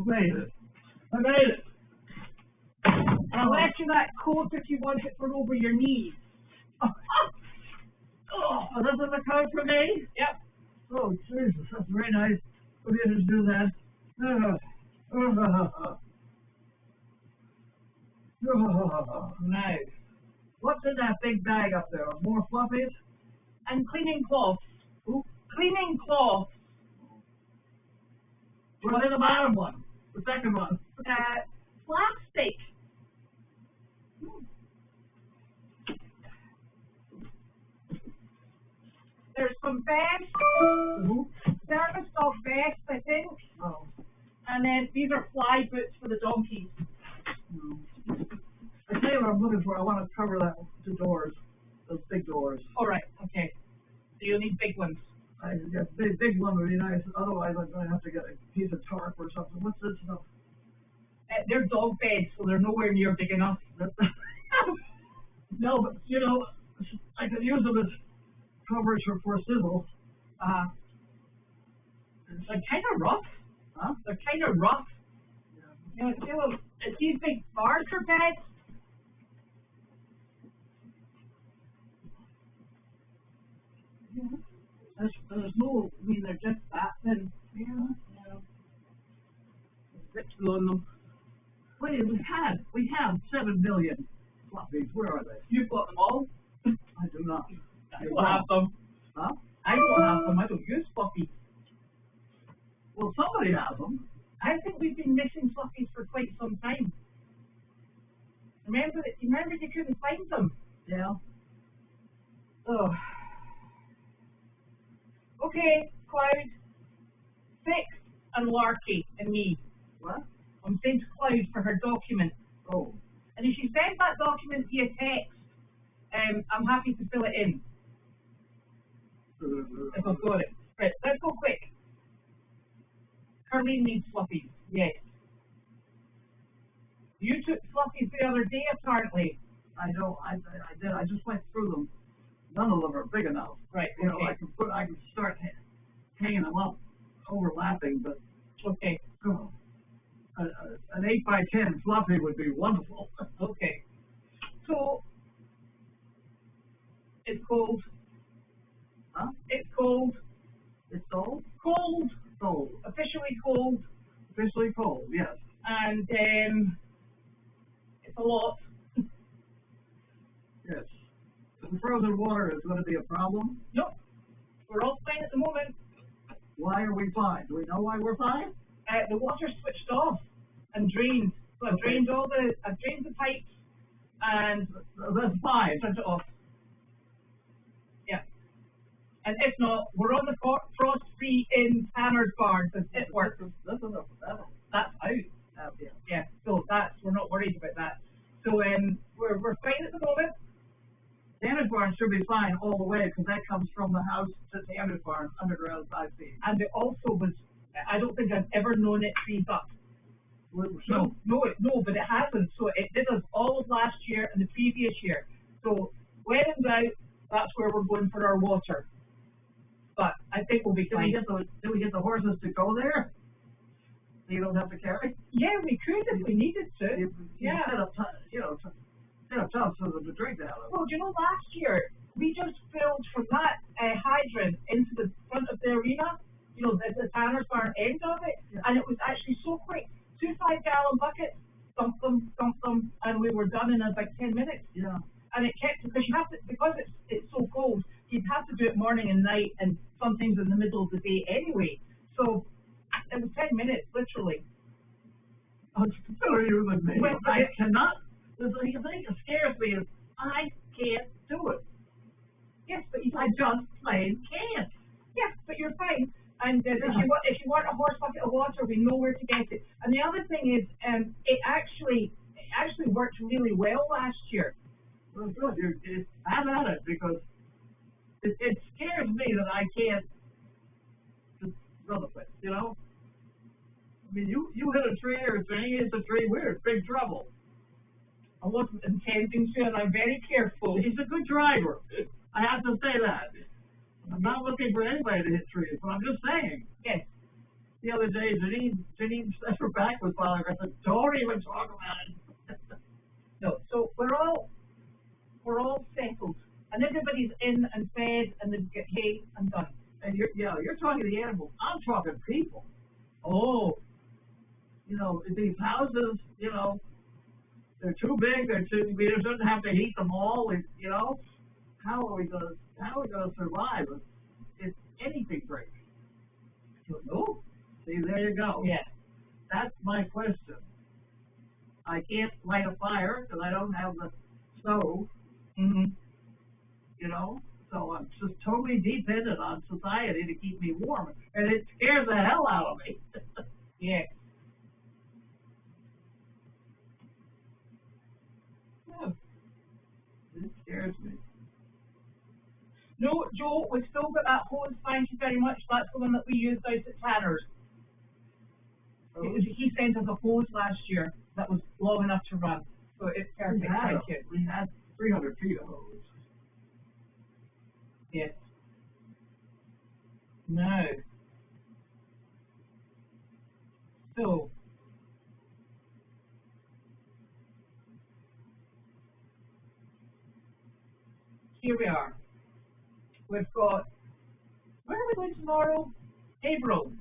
made it. I made it. I left you that coat if you want it for over your knees. Oh, this is the coat for me? Yep. Oh, Jesus, that's very nice. We didn't do that. Now, What's in that big bag up there? More fluffies? and cleaning cloths. Ooh. Cleaning cloths. What's in the bottom one? The second one? Plastic. There's some vests, service dog vests, I think. Oh. And then these are fly boots for the donkeys. No. I tell you what I'm looking for. I want to cover that the doors, those big doors. All right, okay. So you'll need big ones. I guess big one would be nice. Otherwise, I'm going to have to get a piece of tarp or something. What's this stuff? They're dog beds, so they're nowhere near big enough. No, but you know, I could use them as coverage for sizzle. They're kind of rough. Huh? They're kind of rough. Yeah. You know, these big marker beds. There's no, I mean, they're just that thin. Yeah. Rips on them. Wait, we have 7 million floppies. Where are they? You've got them all. I do not. I don't have them. Huh? I don't have them. I don't use fluffies. Well, somebody has them. I think we've been missing fluffies for quite some time. Remember you couldn't find them? Yeah. Oh. Okay, Cloud. Six and Larky and me. What? I'm saying to Cloud for her document. Oh. And if she sends that document via text, I'm happy to fill it in. If I've got it. Right, let's go quick. Carlene needs fluffies. Yes. You took fluffies the other day, apparently. I did. I just went through them. None of them are big enough. Right. You know, Okay. I can start hanging them up, overlapping, but Okay. oh, an 8x10 fluffy would be wonderful. Okay. So it's cold. Huh? It's cold. It's sold? Cold. Sold. Officially cold. Officially cold, yes. And it's a lot. Yes. The frozen water is going to be a problem. Nope. We're all fine at the moment. Why are we fine? Do we know why we're fine? The water's switched off and drained. So I've drained the pipes and That's fine. turned it off. Yeah. And if not, we're on the frost free in Tanner's barn because it works. That's enough of that. That's out. Yeah. So we're not worried about that. So we're fine at the moment. Tanner's barn should be fine all the way because that comes from the house to Tanner's barn underground 5 feet. And it also was, I don't think I've ever known it freeze up. No, but it hasn't. So it did us all of last year and the previous year. So when in doubt, that's where we're going for our water. But I think we'll be fine. Did we get the horses to go there? So you don't have to carry? Yeah, we could if we needed to. You Yeah. set up, set up tubs for them to drink out of. Well, last year we just filled from that hydrant into the front of the arena, the Tanner's barn end of it, Yeah. and it was actually so quick. 2 5-gallon buckets, dump them, and we were done in about 10 minutes. Yeah. And it kept, because you have to, because it's so cold, you'd have to do it morning and night, and sometimes in the middle of the day anyway. So it was 10 minutes, literally. Oh, better you than me. Well, I cannot. The thing that scares me is I can't do it. Yes, but I just plain can't. yes, but you're fine. And if you want a horse bucket of water, we know where to get it. And the other thing is, it actually worked really well last year. Well, good. You have at it because it scares me that I can't just run the place. I mean, you hit a tree or something, it's a tree, we're in big trouble. I wasn't intending to, and I'm very careful. He's a good driver. I have to say that. I'm not looking for anybody to hit trees, but I'm just saying. Yes. the other day, Janine said her back was bothering her. I said, don't even talk about it. No, so we're all settled, and everybody's in and fed, and they get hay and done. And you're talking to the animals. I'm talking people. Oh, You know, these houses, you know, they're too big. We shouldn't have to heat them all. You know, how are we gonna survive if anything breaks? I don't know. See, there you go. Yeah. That's my question. I can't light a fire because I don't have the stove. Mm-hmm. You know, so I'm just totally dependent on society to keep me warm, and it scares the hell out of me. Yeah. Yeah. It scares me. No, Joe, we've still got that hose, thank you very much. That's the one that we used out at Tanner's. He sent us a hose last year that was long enough to run. So it's perfect, thank you. We had 300 feet of hose. Yes. Now. So. Here we are. We've got, where are we going tomorrow? April.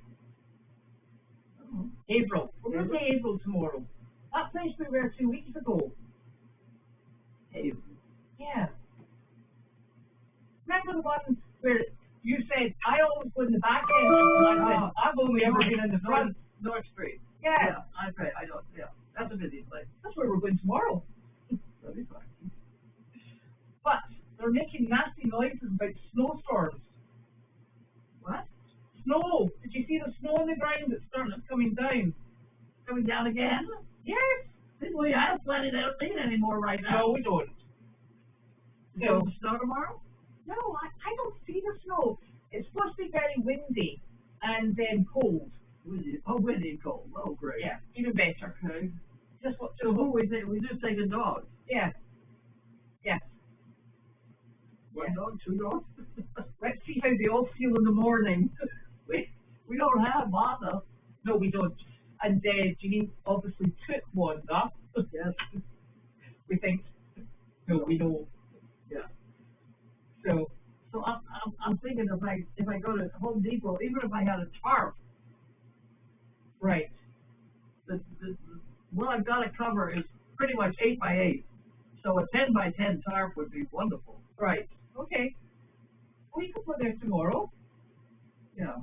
April. We're going to April tomorrow. That place we were 2 weeks ago. April. Yeah. Remember the one where you said, I always go in the back end, and I said, I've only ever been in the front. North Street. Yeah. I don't, yeah. That's a busy place. That's where we're going tomorrow. That'll be fine. But they're making nasty noises about snowstorms. What? Snow. Did you see the snow on the ground that's coming down? Coming down again? Yes. Didn't we have plenty? They don't need any more right now. No, we don't. No. Snow tomorrow? No, I don't see the snow. It's supposed to be very windy and then cold. Windy. Oh, windy and cold. Oh, great. Yeah, even better. Okay. Just what? So who we think? We just take the dogs. Yeah. Yeah. One dog, two dogs. Let's see how they all feel in the morning. we don't have Martha. No, we don't. And Janine obviously took Wanda. Yes. We think. No, we know. Yeah. So I'm thinking if I go to Home Depot, even if I had a tarp, right. the what I've got to cover is pretty much 8 by 8. So a 10 by 10 tarp would be wonderful. Right. Okay. Well, you can put there tomorrow. Yeah.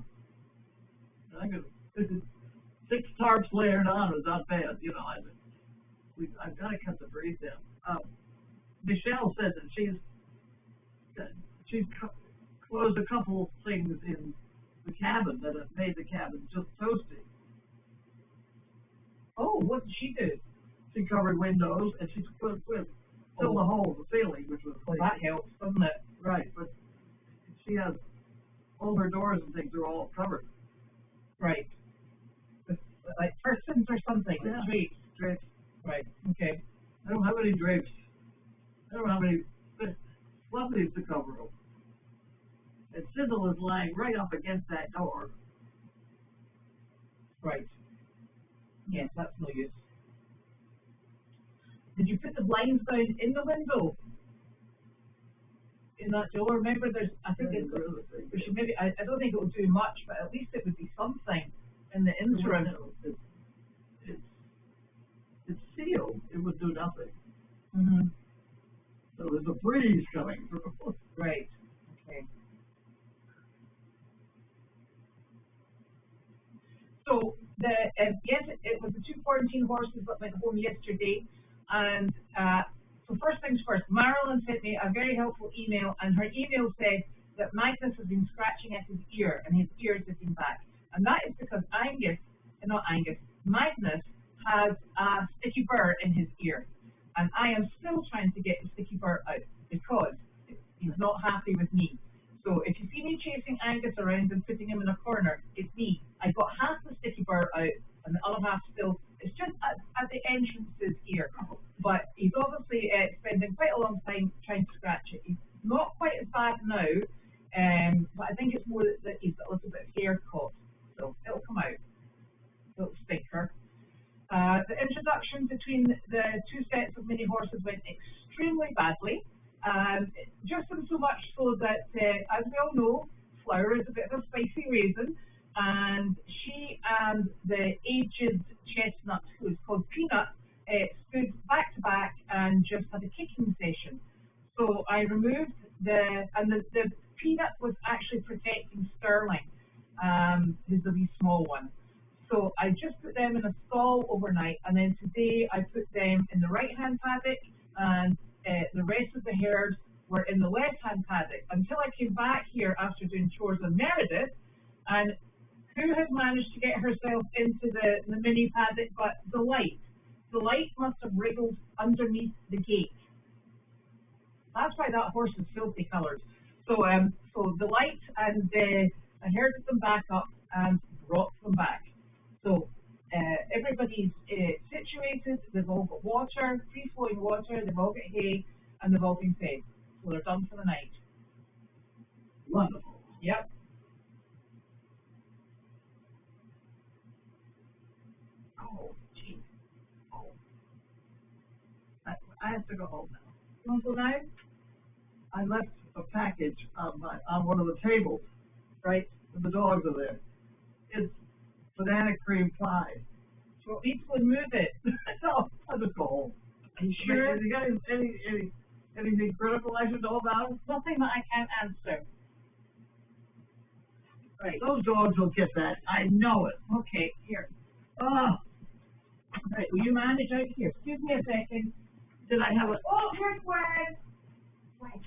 I could. 6 tarps layered on is not bad, you know. I've got to cut the breeze down. Michelle said that she's closed a couple things in the cabin that have made the cabin just toasty. Oh, what did she do? She covered windows and she filled the hole in the ceiling, which was well, that helps, doesn't it? right. But she has all her doors and things are all covered. Right. Like curtains or something. Yeah. Drapes. Right. Okay. I don't have any drapes. I don't have any fluffies to cover them. And Sizzle is lying right up against that door. Right. Yes, that's no use. Did you put the blinds down in the window? In that door? Remember, I think we should maybe. I don't think it will do much, but at least it would be something in the interim. It's sealed. It would do nothing. Mm-hmm. So there's a breeze coming through. Right. Okay. So yes, it was the 2 quarantine horses that went home yesterday, and so first things first, Marilyn sent me a very helpful email, and her email said that Magnus has been scratching at his ear, and his ear is sitting back, and that is because Magnus has a sticky burr in his ear, and I am still trying to get the sticky burr out because he's not happy with me. So if you see me chasing Angus around and putting him in a corner, it's me. I got half the sticky burr out and the other half still. It's just at the entrance to his ear. But he's obviously spending quite a long time trying to scratch it. He's not quite as bad now, but I think it's more that he's got a little bit of hair caught. So it'll come out. as we all know, Flower is a bit of a spicy raisin, and she and the aged chestnut, who is called Peanut, stood back to back and just had a kicking session. So I removed the Peanut was actually protecting Sterling, who's the wee small one. So I just put them in a stall overnight, and then today I put them in the right-hand paddock, and the rest of the herd were in the left-hand paddock until I came back here after doing chores on Meredith, and who has managed to get herself into the mini paddock but Delight? Delight must have wriggled underneath the gate. That's why that horse is filthy coloured. So Delight and I herded them back up and brought them back. So everybody's situated, they've all got water, free-flowing water, they've all got hay, and they've all been fed. So they're done for the night. Wonderful. Yep. Oh, gee. Oh. I have to go home now. You want to go now? I left a package on one of the tables, right? And the dogs are there. It's banana cream pie. Do you want me to go and move it? No, I'll just go home. Are you sure? Have you got anything critical I should know about? Nothing that I can't answer. Right. Those dogs will get that. I know it. Okay, here. Oh, Right, will you manage out here? Excuse me a second. did I have a... Oh, here's Gwen. Right.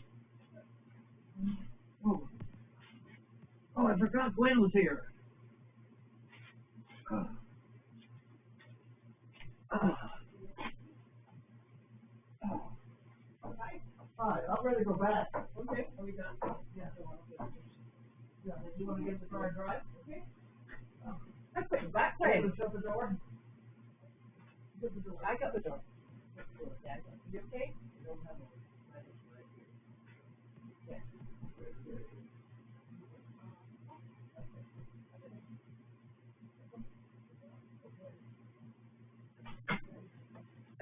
Oh, I forgot Gwen was here. Alright, I'm ready to go back. Okay, are we done? Yeah, you want to get the car drive? Okay. I put it back way. Shut the door. I got the door. Yeah, you okay?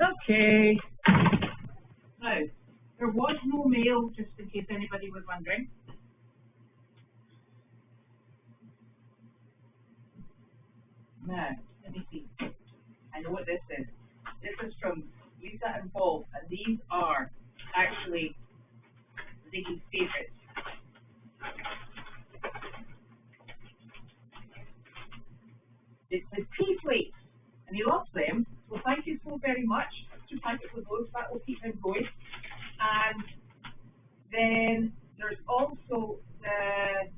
Okay. Now, there was no mail, just in case anybody was wondering. Now, let me see. I know what this is. This is from Lisa and Paul, and these are actually Ziggy's favourites. It's the tea plates, and he loves them, so thank you so very much. 2 packets of those, that will keep him going. And then there's also the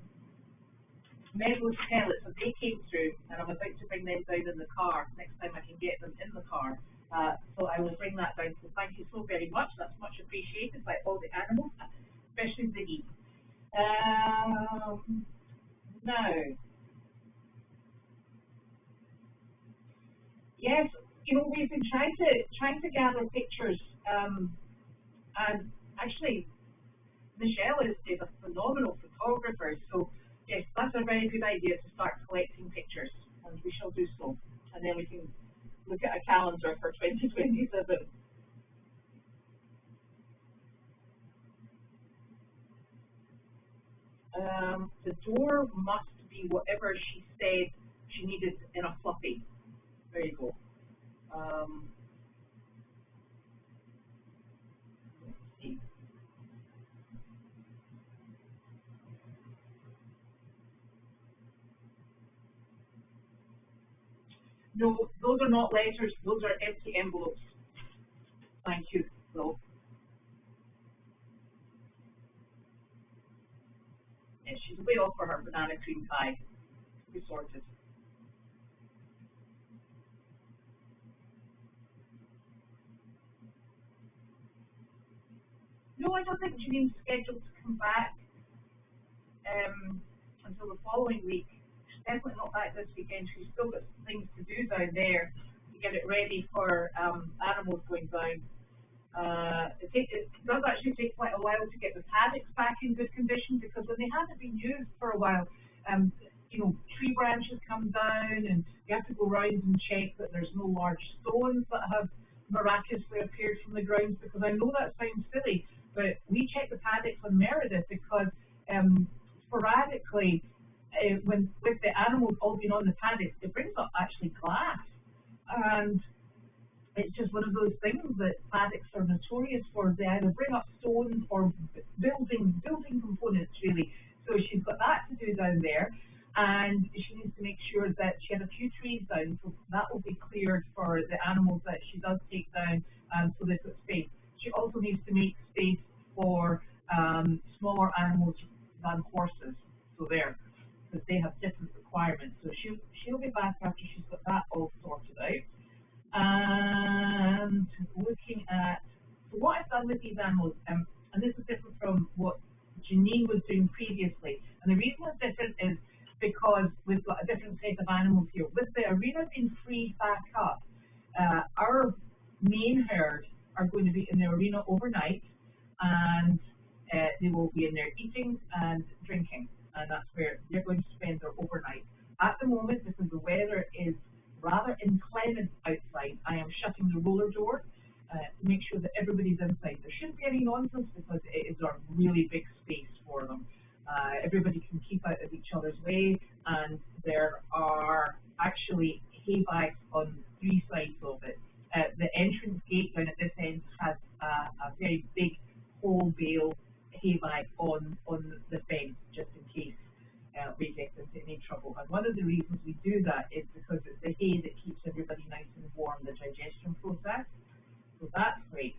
medalist pellets that they came through, and I'm about to bring them down in the car. Next time I can get them in the car. So I will bring that down. So thank you so very much. That's much appreciated by all the animals, especially Ziggy. Now, yes, you know, we've been trying to gather pictures, and actually Michelle is a phenomenal photographer, so yes, that's a very good idea to start collecting pictures, and we shall do so, and then we can look at a calendar for 2027. The door must be whatever she said she needed in a fluffy. There you go. Let's see. No, those are not letters, those are empty envelopes. Thank you, Phil. Yeah, she's way off for her banana cream pie. We sorted. No, I don't think Janine's scheduled to come back until the following week. She's definitely not back this weekend. She's still got things to do down there to get it ready for animals going down. It does actually take quite a while to get the paddocks back in good condition, because when they haven't been used for a while, you know, tree branches come down and you have to go round and check that there's no large stones that have miraculously appeared from the ground, because I know that sounds silly, but we check the paddocks on Meredith because sporadically, when with the animals all being on the paddock, it brings up actually glass, and it's just one of those things that paddocks are notorious for. They either bring up stones or building components, really. So she's got that to do down there, and she needs to make sure that she had a few trees down, so that will be cleared for the animals that she does take down, so they've got space. She also needs to make space for smaller animals than horses, so there, because they have different requirements. So she'll be back after she's got that all sorted out. And looking at, so what I've done with these animals, and this is different from what Janine was doing previously, and the reason it's different is because we've got a different set of animals here. With the arena being freed back up, our main herd are going to be in the arena overnight, and they will be in there eating and drinking, and that's where they're going to spend their overnight. At the moment, because the weather is rather inclement outside, I am shutting the roller door to make sure that everybody's inside. There shouldn't be any nonsense because it is a really big space for them. Everybody can keep out of each other's way, and there are actually hay bags on 3 sides of it. The entrance gate down at this end has a very big whole bale hay bag on the fence, just in case we get into any trouble. And one of the reasons we do that is because it's the hay that keeps everybody nice and warm, the digestion process. So that's great.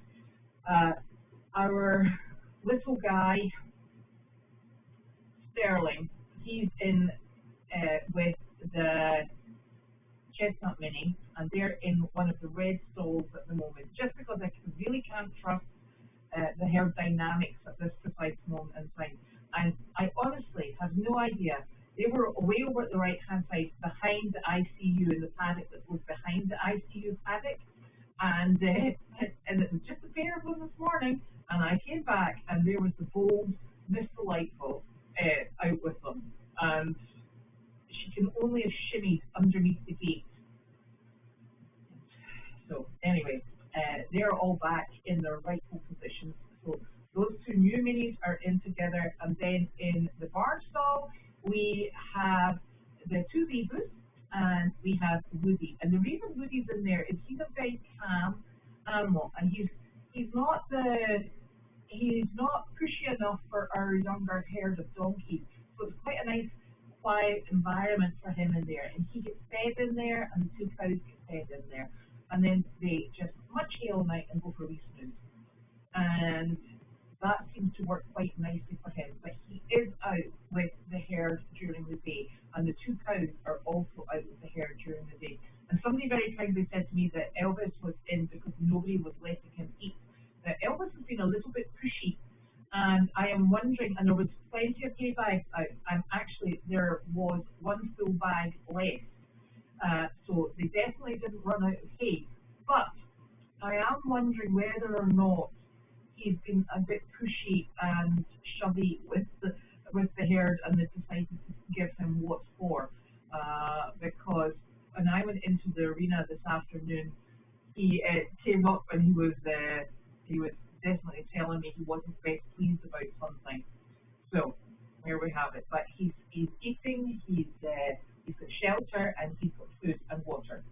Our little guy, Sterling, he's in with the Chestnut Mini, and they're in one of the red stalls at the moment, just because I really can't trust the herd dynamics at this precise moment in time. And I honestly have no idea. They were way over at the right-hand side, behind the ICU, in the paddock that was behind the ICU paddock, and it was just a pair of them this morning, and I came back, and there was the bold Miss Delightful out with them, and she can only have shimmied underneath the gate. So anyway, they're all back in their rightful positions. So those 2 new minis are in together, and then in the barn stall we have the 2 Zebras and we have Woody. And the reason Woody's in there is he's a very calm animal, and he's not pushy enough for our younger herd of donkeys. So it's quite a nice quiet environment for him in there, and he gets fed in there, and the 2 cows get fed in there, and then they just munch hay all night and go for wee snooze. And that seems to work quite nicely for him. But he is out with the herd during the day, and the 2 cows are also out with the herd during the day. And somebody very kindly said to me that Elvis was in because nobody was letting him eat. Now, Elvis has been a little bit pushy, and I am wondering, and there was plenty of hay bags out, and actually there was 1 full bag left. So they definitely didn't run out of hay. But I am wondering whether or not he's been a bit pushy and shovey with the herd, and they decided to give him what's for. Because when I went into the arena this afternoon, he came up and he was definitely telling me he wasn't best pleased about something. So here we have it. But he's eating, he's got shelter, and he's got food and water.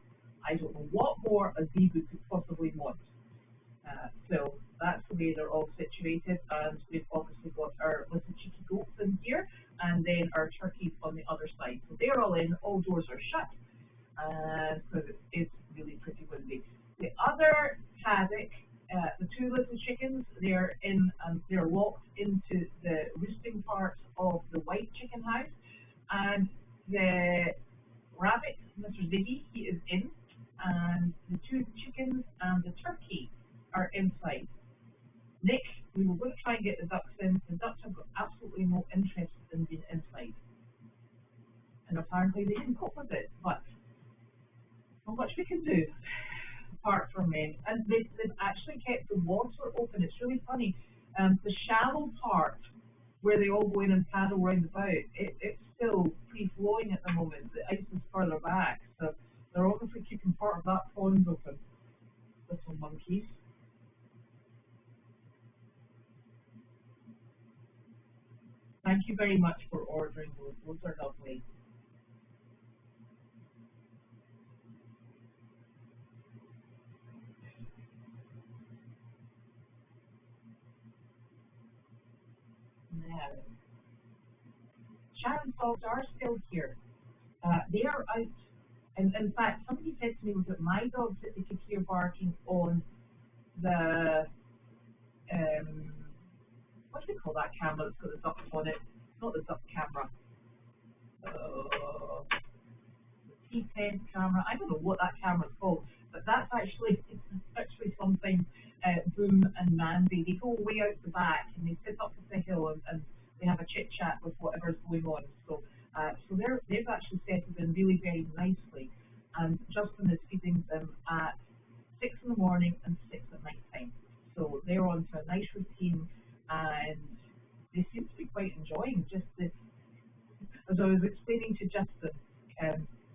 I don't know what more a zebra could possibly want. So that's the way they're all situated, and we've obviously got our little cheeky goats in here, and then our turkeys on the other side. So they're all in, all doors are shut, because it's really pretty windy. The other paddock, the 2 little chickens, they're in, they're locked into the roosting part of the white chicken house, and the rabbit, Mr. Ziggy, he is in, and the 2 chickens and the turkey are inside. Nick, we were going to try and get the ducks in. The ducks have got absolutely no interest in being inside, and apparently they can cope with it, but not much we can do apart from men. And they've actually kept the water open. It's really funny. The shallow part where they all go in and paddle round about, it's still free-flowing at the moment. The ice is further back, so they're obviously keeping part of that pond open. Little monkeys. Thank you very much for ordering those. Those are lovely. Now, Sharon dogs are still here. They are out. And in fact, somebody said to me, was it my dogs that they could hear barking on the, what do they call that camera that's got the ducks on it? Not the duck camera. The T10 camera. I don't know what that camera's called, but that's actually, it's actually something, Boom and Mandy, they go way out the back and they sit up at the hill and they have a chit chat with whatever's going on. So they've actually settled in really very nicely, and Justin is feeding them at 6 in the morning and 6 at night time. So they're on to a nice routine, and they seem to be quite enjoying just this. As I was explaining to Justin,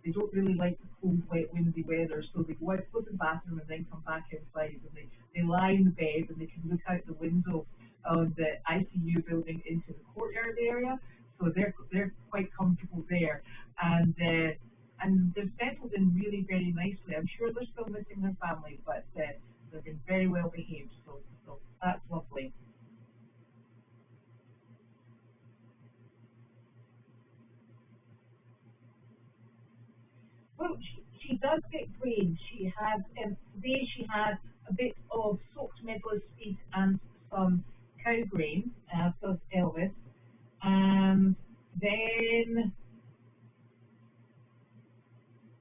they don't really like the cold, wet, windy weather, so they go out, go to the bathroom, and then come back inside, and they lie in the bed, and they can look out the window of the ICU building into the courtyard area. So they're quite comfortable there, and they've settled in really very nicely. I'm sure they're still missing their family, but they've been very well behaved. So that's lovely. Well, she does get grains. She had today she had a bit of soaked medlar's feed and some cow grain, plus Elvis, and then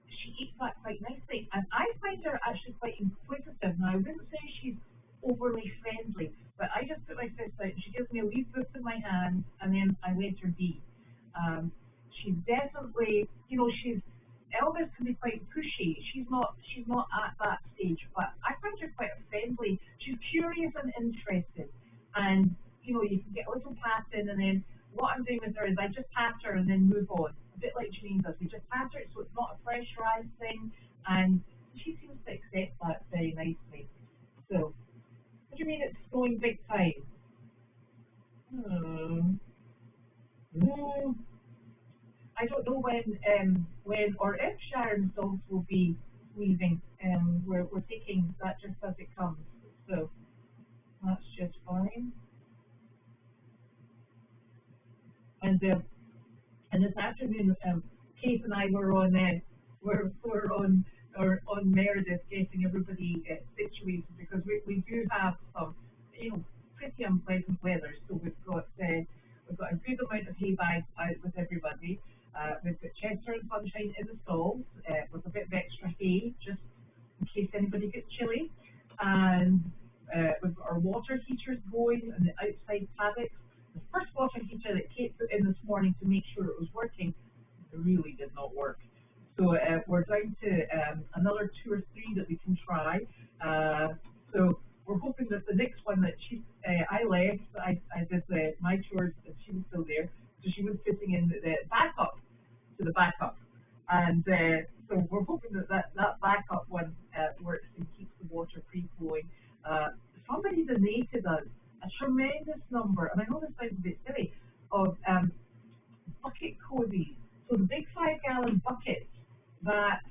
she eats that quite nicely. And I find her actually quite inquisitive. Now I wouldn't say she's overly friendly, but I just put my fist out and she gives me a wee book in my hand, and then I let her be. She's definitely, Elvis can be quite pushy. She's not at that stage, but I find her quite friendly. She's curious and interested, and you can get a little pat in, and then what I'm doing with her is I just pat her and then move on, a bit like Janine does. We just pat her, so it's not a pressurized thing, and she seems to accept that very nicely. So, what do you mean it's snowing big time? No. I don't know when or if Sharon's dogs will be leaving. We're taking that just as it comes, so that's just fine. And this afternoon, Kate and I were on on Meredith getting everybody situated, because we do have some pretty unpleasant weather. So we've got a good amount of hay bags out with everybody. We've got Chester and Sunshine in the stalls with a bit of extra hay, just in case anybody gets chilly. And we've got our water heaters going in the outside paddocks. The first water heater that Kate put in this morning to make sure it was working really did not work. So we're down to another 2 or 3 that we can try. So we're hoping that the next one that I left, I did my chores, and she was still there. So she was putting in the backup to the backup. And so we're hoping that backup one works and keeps the water free-flowing. Somebody donated us a tremendous number, and I know this sounds a bit silly, of bucket cozies. So the big 5-gallon buckets that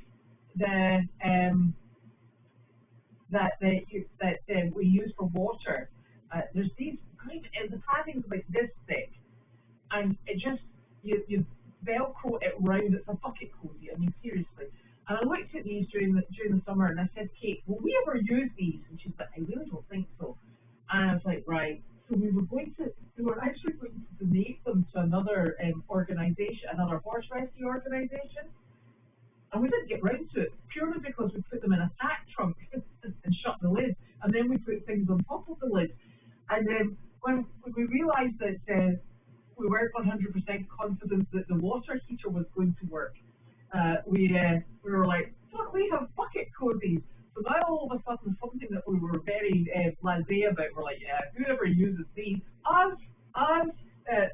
we use for water. There's these great, the padding's like this thick, and it just you Velcro it round. It's a bucket cozy. I mean, seriously. And I looked at these during the summer, and I said, Kate, will we ever use these? And she's like, I really don't think so. And I was like, right. So we were actually going to donate them to another organisation, another horse rescue organisation. And we didn't get round to it, purely because we put them in a sack trunk and shut the lid, and then we put things on top of the lid. And then when we realised that we weren't 100% confident that the water heater was going to work, we were like, don't we have bucket cozies? So now all of a sudden, something that we were very blasé about, we're like, yeah, whoever uses these, us.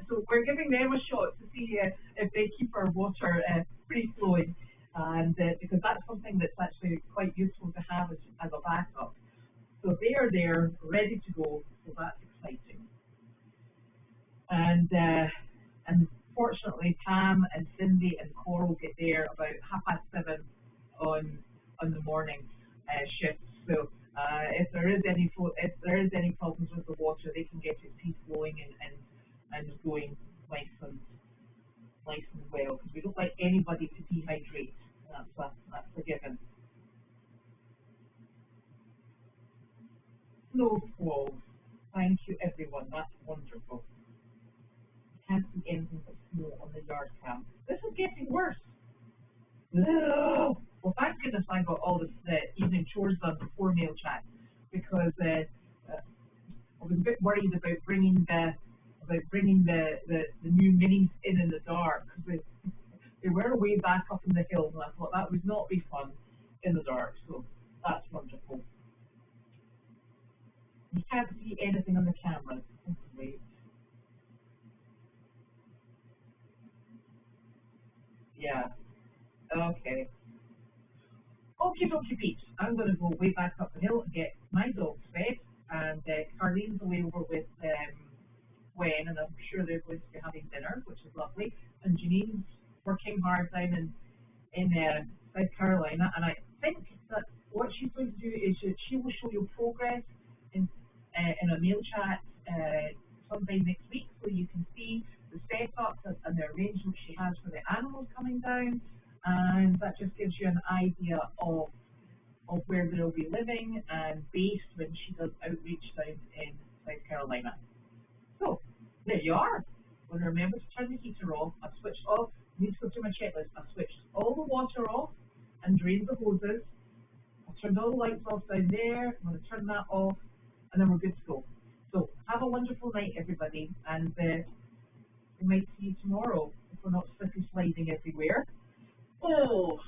So we're giving them a shot to see if they keep our water free flowing. And because that's something that's actually quite useful to have as a backup. So they are there, ready to go, so that's exciting. And And fortunately, Pam and Cindy and Coral get there about 7:30 on the morning shift. So if there is any problems with the water, they can get it free flowing and going nice and well, because we don't like anybody to dehydrate. That's a given. Snowfall. Thank you, everyone. That's wonderful. Can't see anything but snow on the yard cam. This is getting worse. No. Well, thank goodness I got all this evening chores done before mail chat, because I was a bit worried about bringing the new minis in the dark, because they were way back up in the hills, and I thought that would not be fun in the dark. So that's wonderful. You can't see anything on the camera. Oh, great. Yeah. Okay. Okay, peeps. I'm going to go way back up the hill and get my dogs fed, and Carlene's away over with Gwen, and I'm sure they're going to be having dinner, which is lovely. And Janine's working hard down in South Carolina, and I think that what she's going to do is she will show you progress in a mail chat sometime next week, so you can see the setup and the arrangement she has for the animals coming down, and that just gives you an idea of where they'll be living and based when she does outreach down in South Carolina. So there you are. When I remember to turn the heater off, I've switched off. I need to go through my checklist. I've switched all the water off and drained the hoses. I've turned all the lights off down there. I'm going to turn that off, and then we're good to go. So have a wonderful night, everybody, and we might see you tomorrow if we're not slippery sliding everywhere. Oh.